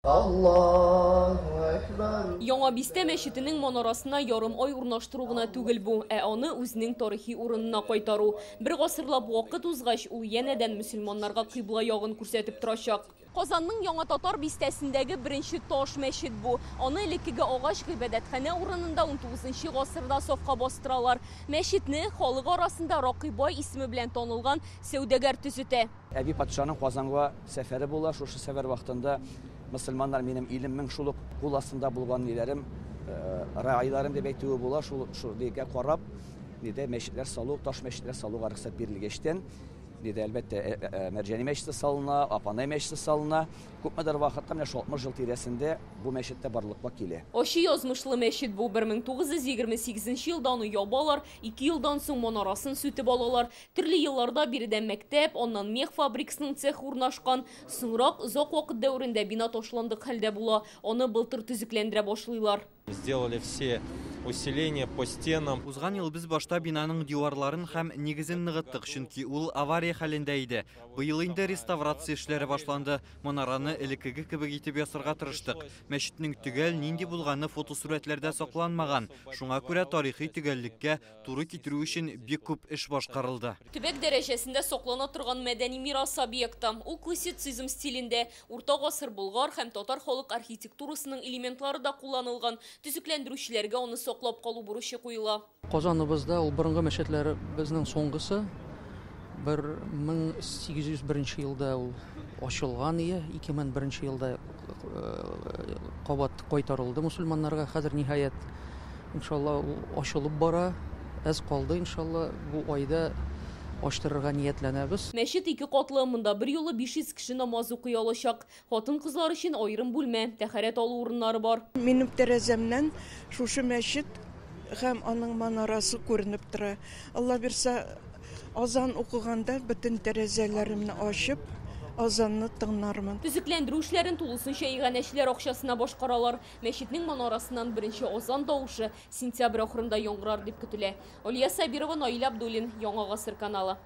Allahu Ekber. Яңа Бисте мәчетенең манарасына ярым ай урнаштыру гына түгел бу, аны үзенең тарихи урынына кайтару. Бер гасырлап вакыт узгач, ул янәдән мөселманнарга кыйбла ягын күрсәтеп торачак. Казанның Яңа Татар бистәсендәге беренче таш мәчет бу. Аны элеккеге агач гыйбадәтханә урынында 19 гасырда сафка бастыралар. Мәчетне халык арасында Ракыйбай исеме белән танылган сәүдәгәр төзетә. Әби патшаның Казанга сәфәре була, шушы сәфәр вакытында мөселманнар минем илемнең шул кул астында булган ниләрем, раиларым дип әйтүе була, шул дигә карап, диде мәчетләр салу, таш мәчетләр салуга рөхсәт бирелгәчтән, диде әлбәттә Мәрҗани мәчете салына, Апанай мәчете салына. Күпмедер вакытта менә 60 ел тирәсендә бу мәчеттә барлыкка килә. Ачы язмышлы мәчет бу 1928 елда аны ябалар, 2 елдан соң манарасын сүтеп алалар. Төрле елларда биредә мәктәп, аннан мех фабрикасының цех урнашкан. Соңрак озак вакыт дәврендә бина ташландык хәлдә була. Аны былтыр төзекләндерә башлыйлар. Сделали все усиления по стенам. Узган ел без башта бинаның диварларын һәм нигезен ныгыттык, чөнки ул авария хәлендә иде. Быел инде реставрация эшләре башланды. Манараны элеккеге кебек итеп ясарга тырыштык. Мәчетнең төгәл нинди булганы фотосурәтләрдә сакланмаган. Шуңа күрә тарихи төгәллеккә туры китерү өчен бик күп эш башкарылды. Төбәк дәрәҗәсендә саклана торган мәдәни мирас объекты. Ул классицизм стилендә, урта гасыр болгар һәм татар халык архитектурасының элементлары да кулланылган. Төзекләндерүчеләргә аны саклап калу бурычы куела. Казаныбызда ул борынгы мәчетләр безнең соңгысы 1801 елда ул ачылган ие, 2001 елда кабат кайтарылды мусульманнарга. Хәзер ниһаять иншалла ул ачылып бара. Әз калды иншалла бу айда ачтырырга ниятләнәбез. Мәчет 2 катлы, монда бер юлы 500 кеше намаз укый алачак. Хатын-кызлар өчен аерым бүлмә, тәһарәт алу урыннары бар. Минем тәрәзәмнән шушы мәчет һәм аның манарасы күренеп тора. Алла бирсә, азан укыганда бөтен тәрәзәләремне ачып, азанны тыңлармын. Төзекләндерү эшләрен тулысынча иганәчеләр акчасына башкаралар. Мәчетнең манарасыннан беренче азан тавышы сентябрь ахырында яңгырар дип көтелә. Алия Сабирова, Наил Абдуллин, Яңа Гасыр каналы.